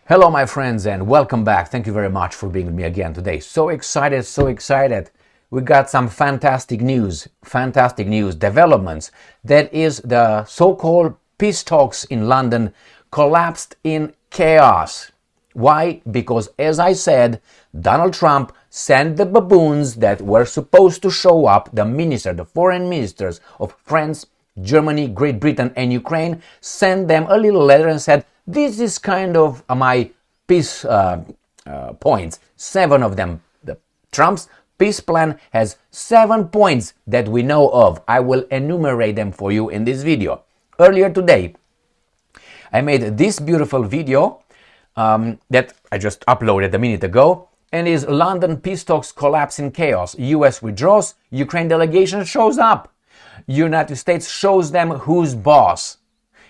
Hello, my friends, and welcome back. Thank you very much for being with me again today. So excited, so excited. We got some fantastic news, developments. That is the so-called peace talks in London collapsed in chaos. Why? Because, as I said, Donald Trump sent the baboons that were supposed to show up, the foreign ministers of France, Germany, Great Britain, and Ukraine, sent them a little letter and said, this is kind of my peace points, 7 of them. Trump's peace plan has 7 points that we know of. I will enumerate them for you in this video. Earlier today, I made this beautiful video that I just uploaded a minute ago, and is London peace talks collapse in chaos. US withdraws, Ukraine delegation shows up. United States shows them who's boss.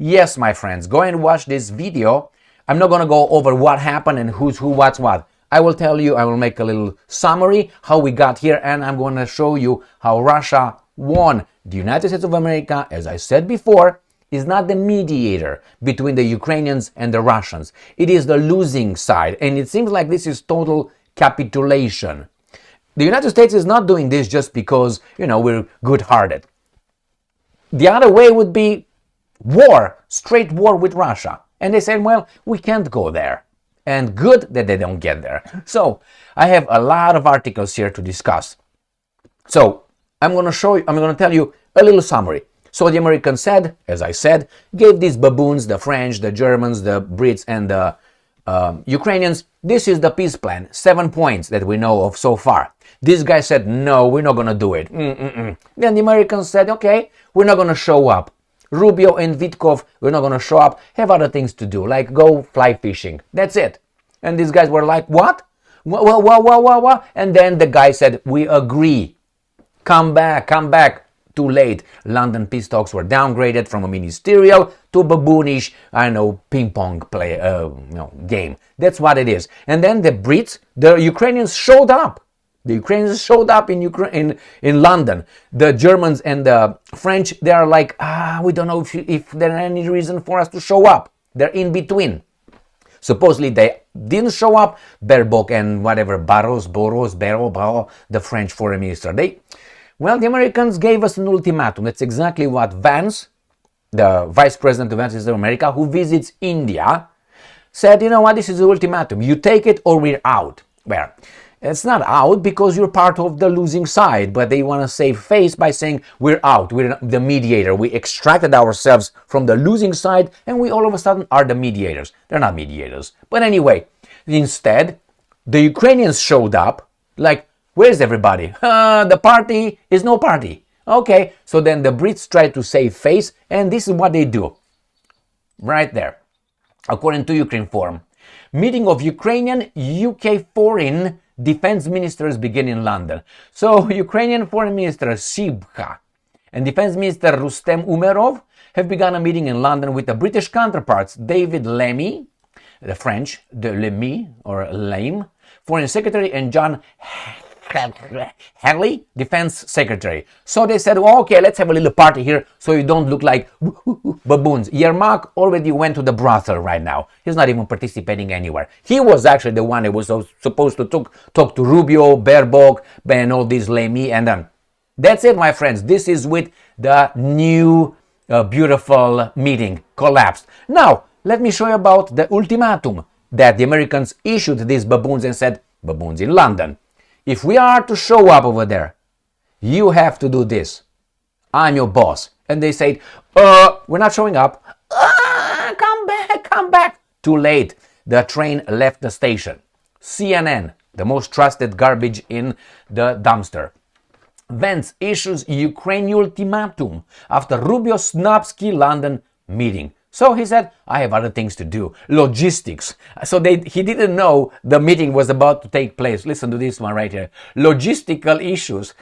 Yes, my friends, go and watch this video. I'm not going to go over what happened and who's who, what's what. I will tell you, I will make a little summary how we got here, and I'm going to show you how Russia won. The United States of America, as I said before, is not the mediator between the Ukrainians and the Russians. It is the losing side, and it seems like this is total capitulation. The United States is not doing this just because, we're good-hearted. The other way would be war, straight war with Russia. And they said, well, we can't go there. And good that they don't get there. So I have a lot of articles here to discuss. So I'm going to tell you a little summary. So the Americans said, as I said, gave these baboons, the French, the Germans, the Brits, and the Ukrainians, this is the peace plan, 7 points that we know of so far. This guy said, no, we're not going to do it. Then the Americans said, okay, we're not going to show up. Rubio and Witkoff, we're not going to show up, have other things to do, like go fly fishing. That's it. And these guys were like, what? What? And then the guy said, we agree. Come back. Too late. London peace talks were downgraded from a ministerial to baboonish, ping pong game. That's what it is. And then the Ukrainians showed up. The Ukrainians showed up in London. The Germans and the French, they are like, we don't know if there is any reason for us to show up. They're in between. Supposedly they didn't show up. Baerbock and Barros, the French foreign minister. The Americans gave us an ultimatum. That's exactly what Vance, the vice president of the United States of America, who visits India, said, this is the ultimatum. You take it or we're out. Well, it's not out because you're part of the losing side, but they want to save face by saying we're out, we're the mediator. We extracted ourselves from the losing side and we all of a sudden are the mediators. They're not mediators. But anyway, instead, the Ukrainians showed up like, where's everybody? The party is no party. Okay, so then the Brits try to save face, and this is what they do. Right there, according to Ukraine Forum. Meeting of Ukrainian UK foreign defense ministers begin in London. So Ukrainian foreign minister Shibka and defense minister Rustem Umerov have begun a meeting in London with the British counterparts David Lammy, the French, de Lamy or Lame, foreign secretary, and John Henley, defense secretary. So they said, okay, let's have a little party here so you don't look like baboons. Yermak already went to the brothel right now. He's not even participating anywhere. He was actually the one that was supposed to talk to Rubio, Baerbock, and all these Lamy, and that's it, my friends. This is with the new beautiful meeting collapsed. Now, let me show you about the ultimatum that the Americans issued these baboons and said, baboons in London, if we are to show up over there, you have to do this. I'm your boss. And they said, we're not showing up. Come back. Too late. The train left the station. CNN, the most trusted garbage in the dumpster. Vance issues Ukraine ultimatum after Rubio snubs London meeting. So he said, I have other things to do. Logistics. So he didn't know the meeting was about to take place. Listen to this one right here. Logistical issues.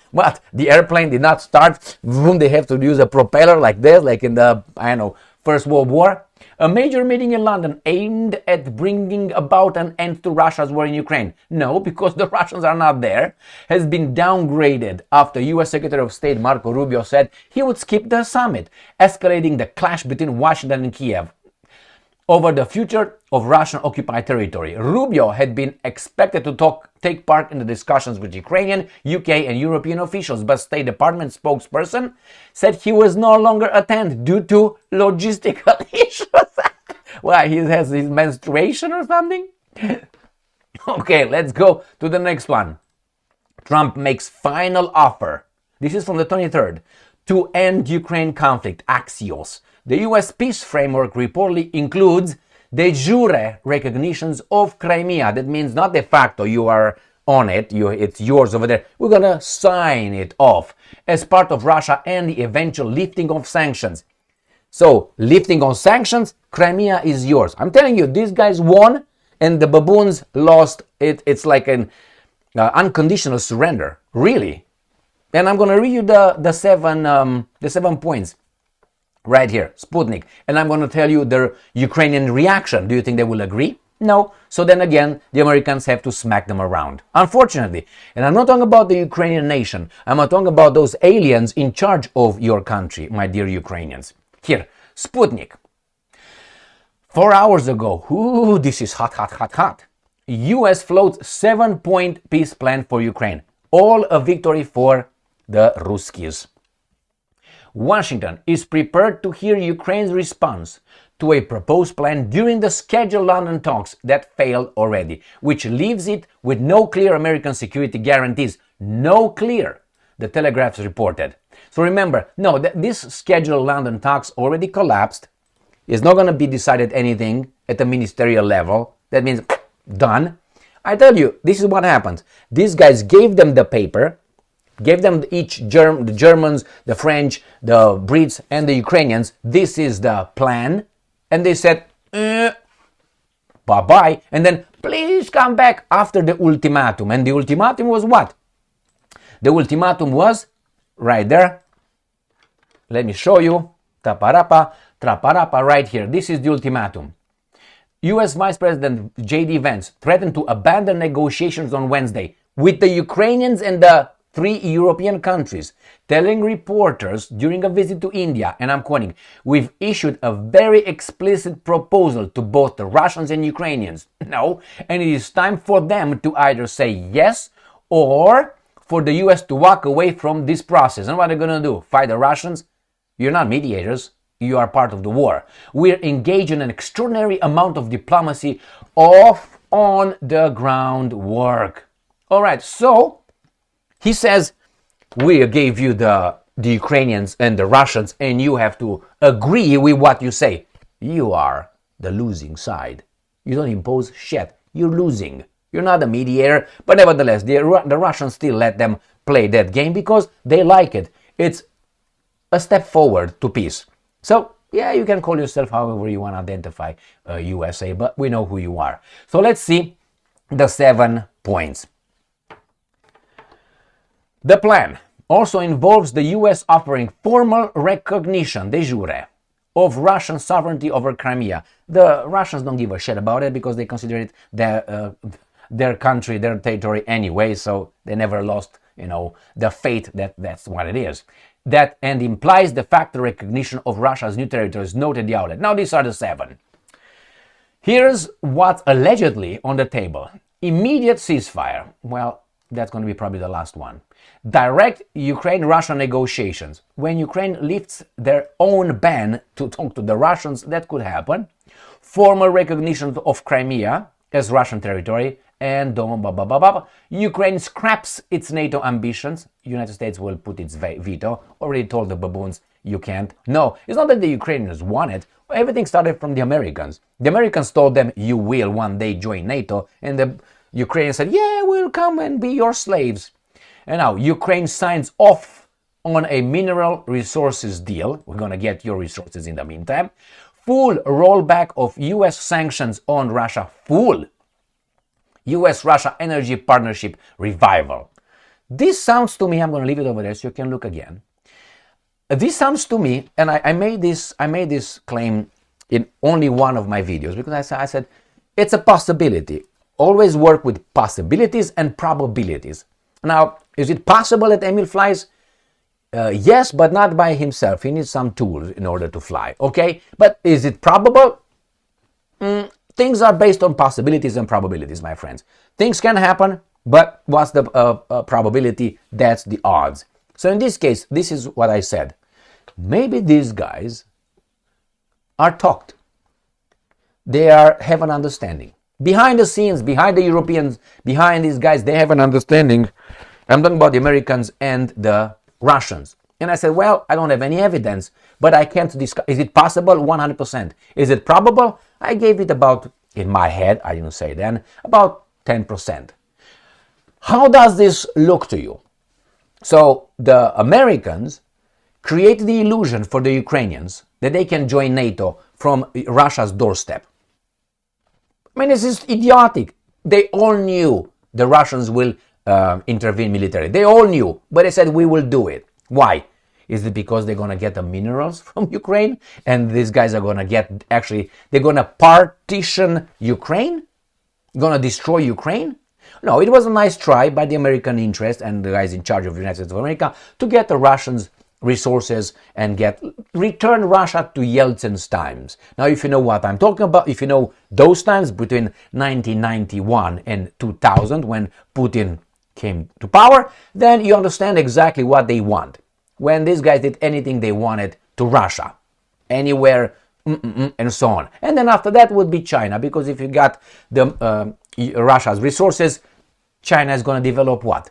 What? The airplane did not start. They have to use a propeller like this, like in the, First World War. A major meeting in London aimed at bringing about an end to Russia's war in Ukraine. No, because the Russians are not there. Has been downgraded after U.S. Secretary of State Marco Rubio said he would skip the summit, escalating the clash between Washington and Kiev. over the future of Russian occupied territory. Rubio had been expected to take part in the discussions with Ukrainian, UK and European officials, but State Department spokesperson said he was no longer attend due to logistical issues. Why, he has his menstruation or something? Okay, let's go to the next one. Trump makes final offer. This is from the 23rd. To end Ukraine conflict, Axios. The US peace framework reportedly includes de jure recognitions of Crimea. That means not de facto, you are on it, it's yours over there. We're gonna sign it off as part of Russia and the eventual lifting of sanctions. So, lifting of sanctions, Crimea is yours. I'm telling you, these guys won and the baboons lost. It's like an unconditional surrender, really. And I'm gonna read you the seven points. Right here, Sputnik. And I'm going to tell you the Ukrainian reaction. Do you think they will agree? No. So then again, the Americans have to smack them around. Unfortunately. And I'm not talking about the Ukrainian nation. I'm not talking about those aliens in charge of your country, my dear Ukrainians. Here, Sputnik. 4 hours ago, this is hot. US floats 7-point peace plan for Ukraine. All a victory for the Ruskies. Washington is prepared to hear Ukraine's response to a proposed plan during the scheduled London talks that failed already, which leaves it with no clear American security guarantees. No clear, the Telegraph's reported. So remember, no, this scheduled London talks already collapsed. It's not going to be decided anything at the ministerial level. That means done. I tell you, this is what happens. These guys gave them the paper, gave them the Germans, the French, the Brits, and the Ukrainians. This is the plan. And they said, bye-bye. And then, please come back after the ultimatum. And the ultimatum was what? The ultimatum was right there. Let me show you. Taparapa, traparapa, right here. This is the ultimatum. US Vice President J.D. Vance threatened to abandon negotiations on Wednesday with the Ukrainians and the 3 European countries, telling reporters during a visit to India, and I'm quoting, "We've issued a very explicit proposal to both the Russians and Ukrainians. No, and it is time for them to either say yes or for the US to walk away from this process." And what are they going to do? Fight the Russians? You're not mediators. You are part of the war. We're engaged in an extraordinary amount of diplomacy of on-the-ground work. All right, so he says, we gave you the Ukrainians and the Russians, and you have to agree with what you say. You are the losing side. You don't impose shit. You're losing. You're not a mediator, but nevertheless, the Russians still let them play that game because they like it. It's a step forward to peace. So, yeah, you can call yourself however you want to identify USA, but we know who you are. So let's see the 7 points. The plan also involves the US offering formal recognition, de jure, of Russian sovereignty over Crimea. The Russians don't give a shit about it because they consider it their country, their territory anyway, so they never lost, the faith that that's what it is. That and implies de facto recognition of Russia's new territories, noted the outlet. Now these are the 7. Here's what's allegedly on the table. Immediate ceasefire. Well, that's going to be probably the last one. Direct Ukraine-Russia negotiations. When Ukraine lifts their own ban to talk to the Russians, that could happen. Formal recognition of Crimea as Russian territory. And Ukraine scraps its NATO ambitions. United States will put its veto. Already told the baboons, you can't. No, it's not that the Ukrainians want it. Everything started from the Americans. The Americans told them, you will one day join NATO. And the Ukrainians said, yeah, we'll come and be your slaves. And now Ukraine signs off on a mineral resources deal. We're going to get your resources in the meantime. Full rollback of US sanctions on Russia. Full US-Russia energy partnership revival. This sounds to me, I'm going to leave it over there so you can look again. This sounds to me, and I made this claim in only one of my videos because I said it's a possibility. Always work with possibilities and probabilities. Now, is it possible that Emil flies? Yes, but not by himself. He needs some tools in order to fly, okay? But is it probable? things are based on possibilities and probabilities, my friends. Things can happen, but what's the probability? That's the odds. So in this case, this is what I said. Maybe these guys are talked. They have an understanding. Behind the scenes, behind the Europeans, behind these guys, they have an understanding. I'm talking about the Americans and the Russians. And I said, well, I don't have any evidence, but I can't discuss. Is it possible? 100%. Is it probable? I gave it about, in my head, I didn't say then, about 10%. How does this look to you? So the Americans create the illusion for the Ukrainians that they can join NATO from Russia's doorstep. I mean, this is idiotic. They all knew the Russians will intervene militarily. They all knew, but they said, we will do it. Why? Is it because they're going to get the minerals from Ukraine? And these guys are going to get, actually, they're going to partition Ukraine? Going to destroy Ukraine? No, it was a nice try by the American interest and the guys in charge of the United States of America to get the Russians resources and return Russia to Yeltsin's times. Now, if you know what I'm talking about, if you know those times between 1991 and 2000 when Putin came to power, then you understand exactly what they want. When these guys did anything they wanted to Russia, anywhere, and so on. And then after that would be China, because if you got the Russia's resources, China is going to develop what?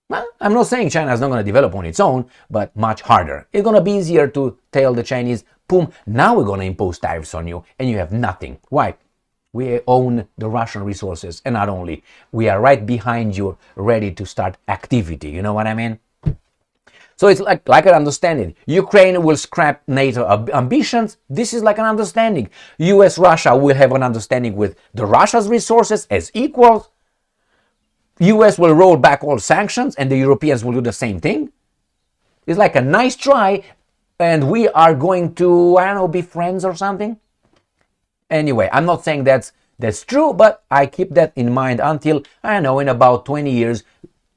Well, I'm not saying China is not going to develop on its own, but much harder. It's going to be easier to tell the Chinese, boom, now we're going to impose tariffs on you, and you have nothing. Why? We own the Russian resources, and not only, we are right behind you, ready to start activity. You know what I mean? So it's like an understanding. Ukraine will scrap NATO ambitions. This is like an understanding. US-Russia will have an understanding with the Russia's resources as equals. US will roll back all sanctions and the Europeans will do the same thing. It's like a nice try and we are going to, I don't know, be friends or something. Anyway, I'm not saying that's true, but I keep that in mind until, I don't know, in about 20 years,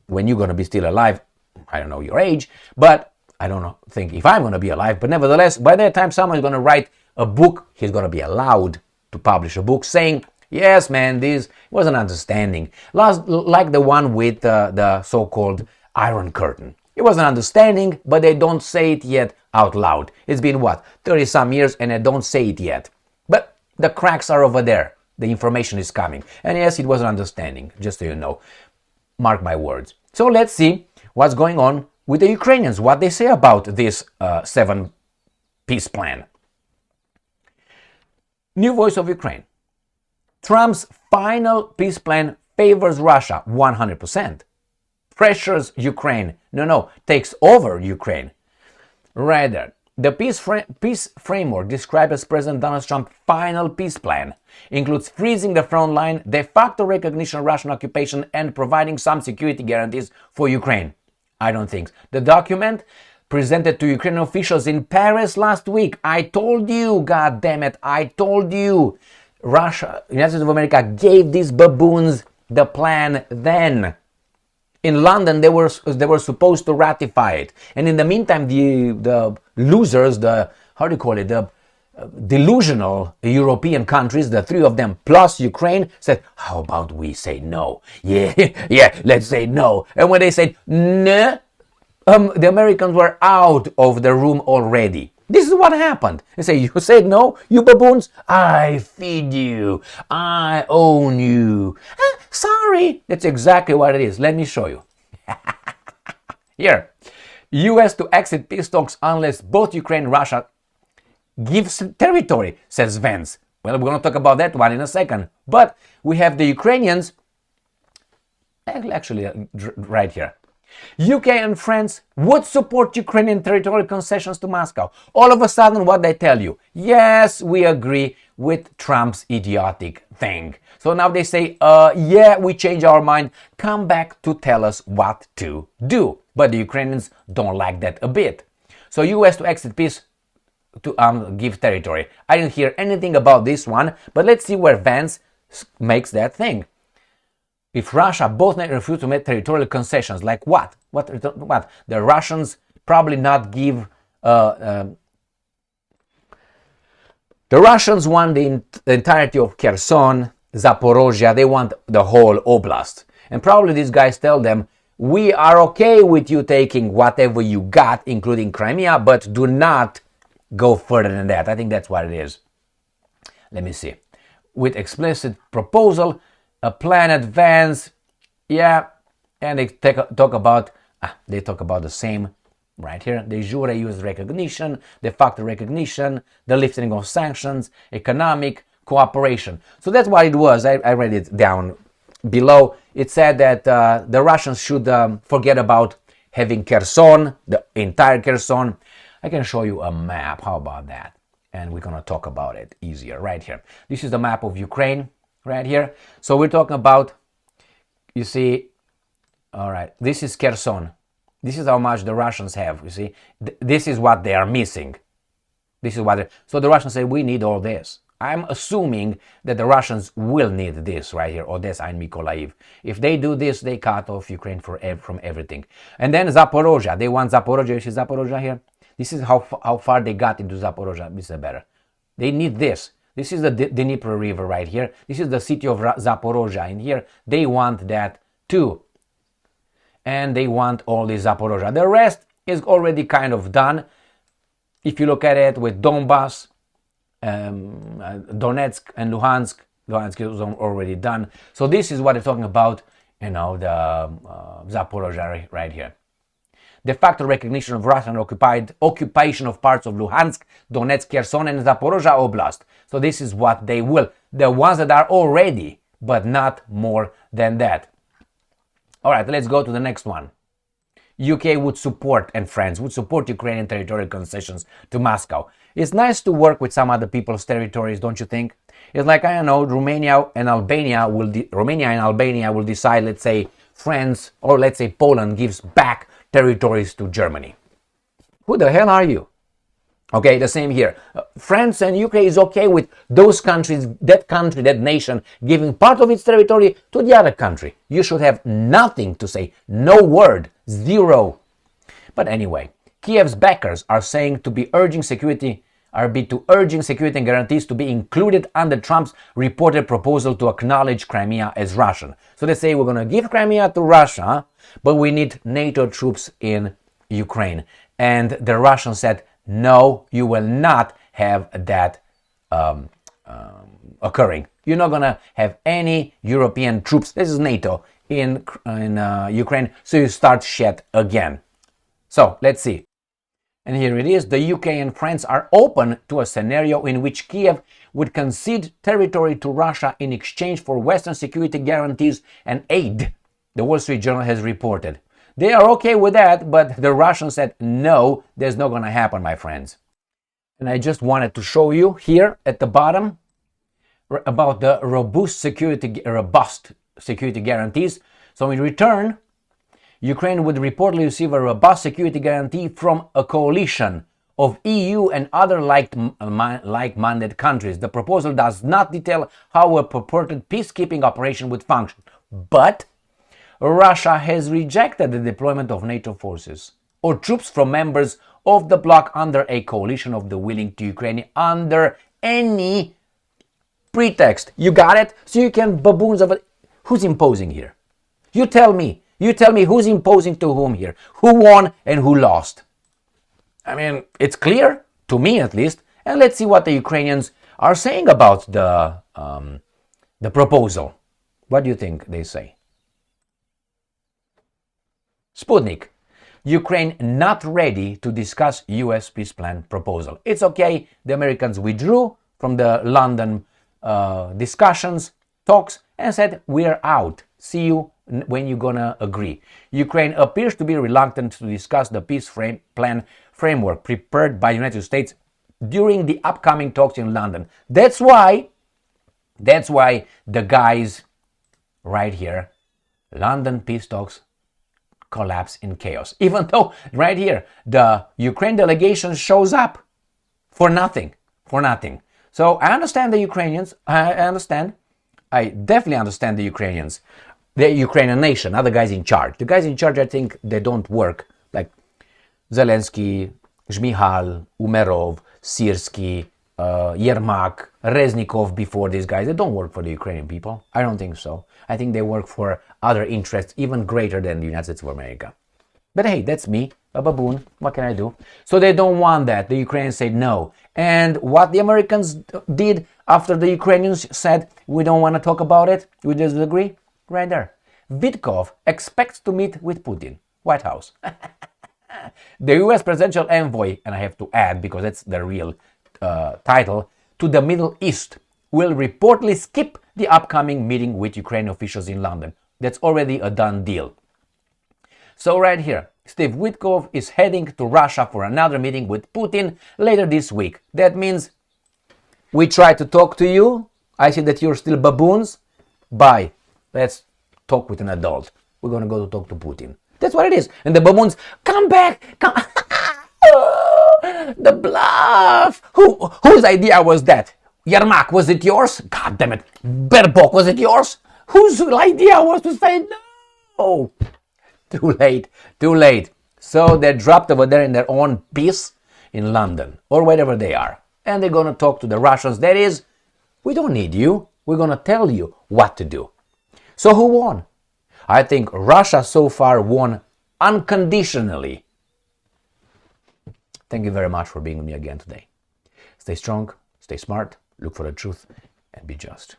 when you're going to be still alive. I don't know your age, but I don't think if I'm going to be alive. But nevertheless, by that time, someone's going to write a book. He's going to be allowed to publish a book saying, yes, man, this was an understanding. Like the one with the so-called Iron Curtain. It was an understanding, but they don't say it yet out loud. It's been, 30-some years, and they don't say it yet. But the cracks are over there. The information is coming. And yes, it was an understanding, just so you know. Mark my words. So let's see what's going on with the Ukrainians, what they say about this 7-piece plan. New Voice of Ukraine. Trump's final peace plan favors Russia 100%. Pressures Ukraine. No, takes over Ukraine. Rather, the peace framework described as President Donald Trump's final peace plan includes freezing the front line, de facto recognition of Russian occupation, and providing some security guarantees for Ukraine. I don't think. The document presented to Ukrainian officials in Paris last week. I told you, God damn it, I told you. Russia, United States of America gave these baboons the plan then. In London, they were supposed to ratify it. And in the meantime, the losers, the delusional European countries, the 3 of them plus Ukraine, said, how about we say no? Yeah, let's say no. And when they said no, the Americans were out of the room already. This is what happened. They say, you said no, you baboons? I feed you. I own you. Sorry. That's exactly what it is. Let me show you. Here. US to exit peace talks unless both Ukraine and Russia gives territory, says Vance. Well, we're going to talk about that one in a second. But we have the Ukrainians, actually right here. UK and France would support Ukrainian territorial concessions to Moscow. All of a sudden, what they tell you? Yes, we agree with Trump's idiotic thing. So now they say, yeah, we change our mind. Come back to tell us what to do. But the Ukrainians don't like that a bit. So US to exit peace to give territory. I didn't hear anything about this one, but let's see where Vance makes that thing. If Russia both refuse to make territorial concessions, like what? What? The Russians probably not give The Russians want the entirety of Kherson, Zaporozhye, they want the whole oblast. And probably these guys tell them, we are okay with you taking whatever you got, including Crimea, but do not go further than that. I think that's what it is. Let me see. With explicit proposal, a plan advance, yeah, and they talk about the same right here. De jure use recognition, de facto recognition, the lifting of sanctions, economic cooperation. So that's what it was. I read it down below. It said that the Russians should forget about having Kherson, the entire Kherson. I can show you a map. How about that? And we're going to talk about it easier right here. This is the map of Ukraine right here. So we're talking about, you see, all right, this is Kherson. This is how much the Russians have, you see. This is what they are missing. So the Russians say, we need all this. I'm assuming that the Russians will need this right here, Odessa and Mykolaiv. If they do this, they cut off Ukraine from everything. And then Zaporozhye. They want Zaporozhye. You see Zaporozhye here? This is how far they got into Zaporozhye. This is better. They need this. This is the Dnieper River right here. This is the city of Zaporozhye. In here, they want that too. And they want all this Zaporozhye. The rest is already kind of done. If you look at it with Donbass, Donetsk and Luhansk is already done. So this is what they're talking about, the Zaporozhye right here. De facto recognition of Russian occupation of parts of Luhansk, Donetsk, Kherson, and Zaporozhye Oblast. So this is what they will. The ones that are already, but not more than that. All right, let's go to the next one. UK would support, and France would support Ukrainian territorial concessions to Moscow. It's nice to work with some other people's territories, don't you think? It's like, I don't know, Romania and Albania will decide, let's say, France or let's say Poland gives back territories to Germany. Who the hell are you? Okay, the same here. France and UK is okay with those countries, that nation, giving part of its territory to the other country. You should have nothing to say. No word. Zero. But anyway, Kiev's backers are saying to be urging security and guarantees to be included under Trump's reported proposal to acknowledge Crimea as Russian. So they say we're going to give Crimea to Russia, but we need NATO troops in Ukraine. And the Russians said, no, you will not have that occurring. You're not going to have any European troops, this is NATO, in Ukraine, so you start shit again. So, let's see. And here it is. The UK and France are open to a scenario in which Kiev would concede territory to Russia in exchange for Western security guarantees and aid, the Wall Street Journal has reported. They are okay with that, but the Russians said, no, there's not going to happen, my friends. And I just wanted to show you here at the bottom about the robust security guarantees. So in return, Ukraine would reportedly receive a robust security guarantee from a coalition of EU and other like-minded countries. The proposal does not detail how a purported peacekeeping operation would function, but Russia has rejected the deployment of NATO forces or troops from members of the bloc under a coalition of the willing to Ukraine under any pretext. You got it? So you can baboons of it. Who's imposing here? You tell me who's imposing to whom here. Who won and who lost? I mean, it's clear, to me at least. And let's see what the Ukrainians are saying about the proposal. What do you think they say? Sputnik. Ukraine not ready to discuss US peace plan proposal. It's okay. The Americans withdrew from the London discussions, talks, and said, we're out. See you when you're gonna agree. Ukraine appears to be reluctant to discuss the peace plan framework prepared by the United States during the upcoming talks in London. That's why the guys right here, London peace talks collapse in chaos. Even though right here, the Ukraine delegation shows up for nothing. So I understand the Ukrainians. I definitely understand the Ukrainians. The Ukrainian nation, other guys in charge. The guys in charge, I think, they don't work. Like Zelensky, Zhmyhal, Umerov, Syrskyi, Yermak, Reznikov before these guys. They don't work for the Ukrainian people. I don't think so. I think they work for other interests even greater than the United States of America. But hey, that's me, a baboon. What can I do? So they don't want that. The Ukrainians said no. And what the Americans did after the Ukrainians said, we don't want to talk about it, we disagree? Right there. Witkoff expects to meet with Putin, White House. The US presidential envoy, and I have to add because that's the real title, to the Middle East will reportedly skip the upcoming meeting with Ukrainian officials in London. That's already a done deal. So right here, Steve Witkoff is heading to Russia for another meeting with Putin later this week. That means we try to talk to you. I see that you're still baboons. Bye. Let's talk with an adult. We're going to go to talk to Putin. That's what it is. And the baboons, come back. Come. The bluff. Whose idea was that? Yermak, was it yours? God damn it. Berbok, was it yours? Whose idea was to say no? Oh. Too late. So they're dropped over there in their own piece in London or wherever they are. And they're going to talk to the Russians. That is, we don't need you. We're going to tell you what to do. So who won? I think Russia so far won unconditionally. Thank you very much for being with me again today. Stay strong, stay smart, look for the truth, and be just.